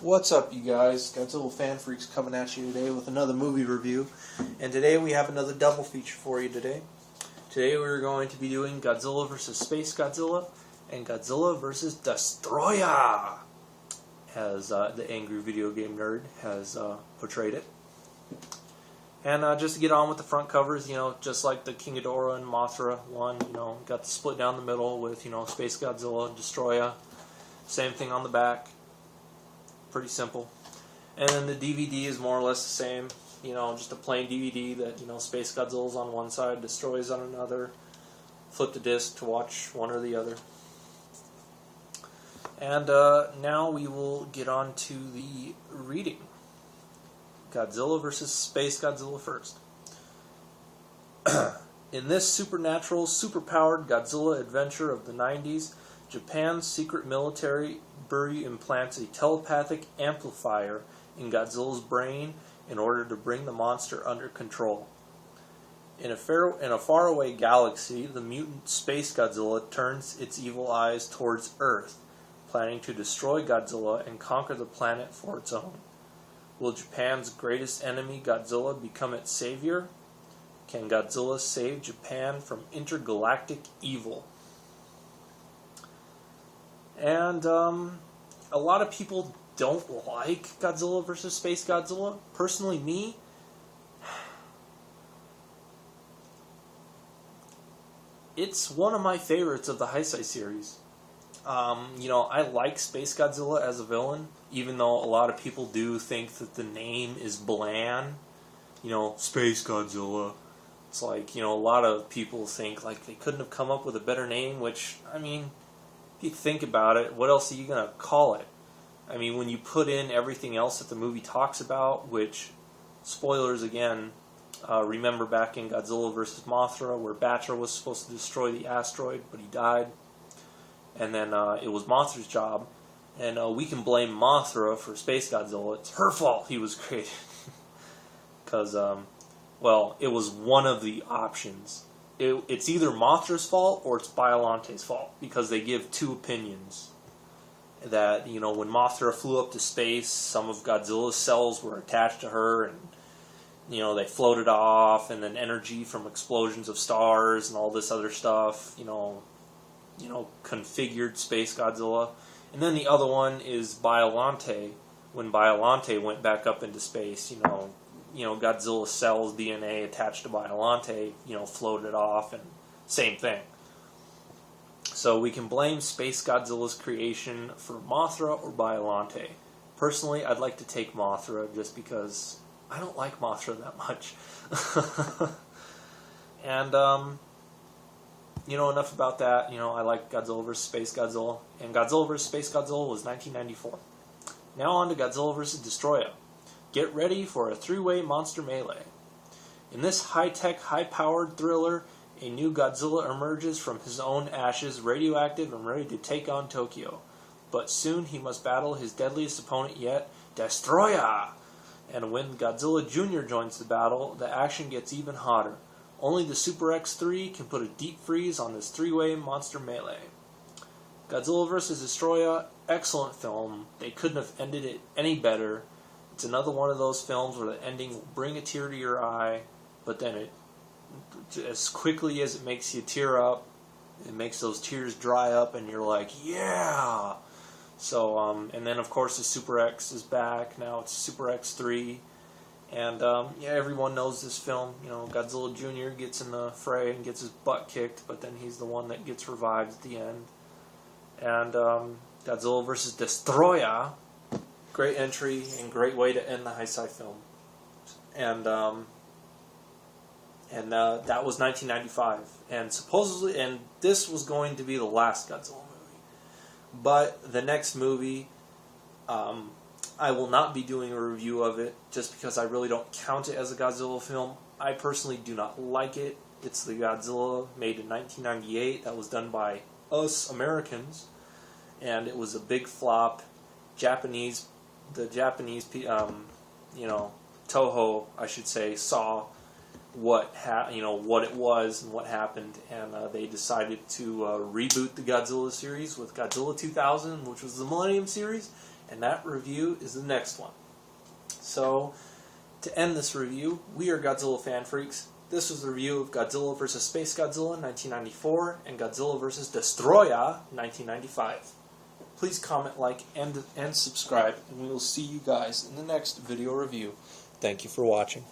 What's up, you guys? Godzilla Fan Freaks coming at you today with another movie review. And today we have another double feature for you today. Today we're going to be doing Godzilla vs. Space Godzilla and Godzilla vs. Destoroyah, as the angry video game nerd has portrayed it. And just to get on with the front covers, just like the King Ghidorah and Mothra one, got the split down the middle with, Space Godzilla and Destoroyah. Same thing on the back. Pretty simple. And then the DVD is more or less the same. Just a plain DVD that, Space Godzilla's on one side, Destoroyah's on another. Flip the disc to watch one or the other. And now we will get on to the reading. Godzilla vs. Space Godzilla first. In this supernatural, superpowered Godzilla adventure of the 90s, Japan's secret military bureau implants a telepathic amplifier in Godzilla's brain in order to bring the monster under control. In a faraway galaxy, the mutant Space Godzilla turns its evil eyes towards Earth, planning to destroy Godzilla and conquer the planet for its own. Will Japan's greatest enemy, Godzilla, become its savior? Can Godzilla save Japan from intergalactic evil? And a lot of people don't like Godzilla vs. Space Godzilla. Personally, me, it's one of my favorites of the Heisei series. I like Space Godzilla as a villain, even though a lot of people do think that the name is bland. Space Godzilla. It's like, a lot of people think like they couldn't have come up with a better name, which, if you think about it, what else are you going to call it? When you put in everything else that the movie talks about, which, spoilers again, remember back in Godzilla vs. Mothra, where Batra was supposed to destroy the asteroid, but he died. And then it was Mothra's job. And we can blame Mothra for Space Godzilla. It's her fault he was created. Because, it was one of the options. It's either Mothra's fault or it's Biolante's fault, because they give two opinions. That, when Mothra flew up to space, some of Godzilla's cells were attached to her, and, they floated off, and then energy from explosions of stars and all this other stuff, configured Space Godzilla. And then the other one is Biolante. When Biolante went back up into space, Godzilla's cells, DNA attached to Biolante, floated off, and same thing. So we can blame Space Godzilla's creation for Mothra or Biolante. Personally, I'd like to take Mothra just because I don't like Mothra that much. And, enough about that. I like Godzilla vs. Space Godzilla. And Godzilla vs. Space Godzilla was 1994. Now on to Godzilla vs. Destoroyah. Get ready for a three-way monster melee. In this high-tech, high-powered thriller, a new Godzilla emerges from his own ashes, radioactive and ready to take on Tokyo. But soon he must battle his deadliest opponent yet, Destoroyah! And when Godzilla Jr. joins the battle, the action gets even hotter. Only the Super X3 can put a deep freeze on this three-way monster melee. Godzilla vs. Destoroyah, excellent film. They couldn't have ended it any better. It's another one of those films where the ending will bring a tear to your eye, but then as quickly as it makes you tear up, it makes those tears dry up, and you're like, yeah! So, and then of course the Super X is back. Now it's Super X3. And, everyone knows this film. Godzilla Jr. gets in the fray and gets his butt kicked, but then he's the one that gets revived at the end. And, Godzilla vs. Destoroyah, great entry and great way to end the Heisei film. And that was 1995. And supposedly, and this was going to be the last Godzilla movie. But the next movie, I will not be doing a review of it just because I really don't count it as a Godzilla film. I personally do not like it. It's the Godzilla made in 1998 that was done by us Americans, and it was a big flop. The Japanese, Toho, I should say, saw what it was and what happened, and they decided to reboot the Godzilla series with Godzilla 2000, which was the Millennium series, and that review is the next one. So, to end this review, we are Godzilla fan freaks. This was the review of Godzilla vs. Space Godzilla 1994 and Godzilla vs. Destoroyah 1995. Please comment, like, and subscribe, and we will see you guys in the next video review. Thank you for watching.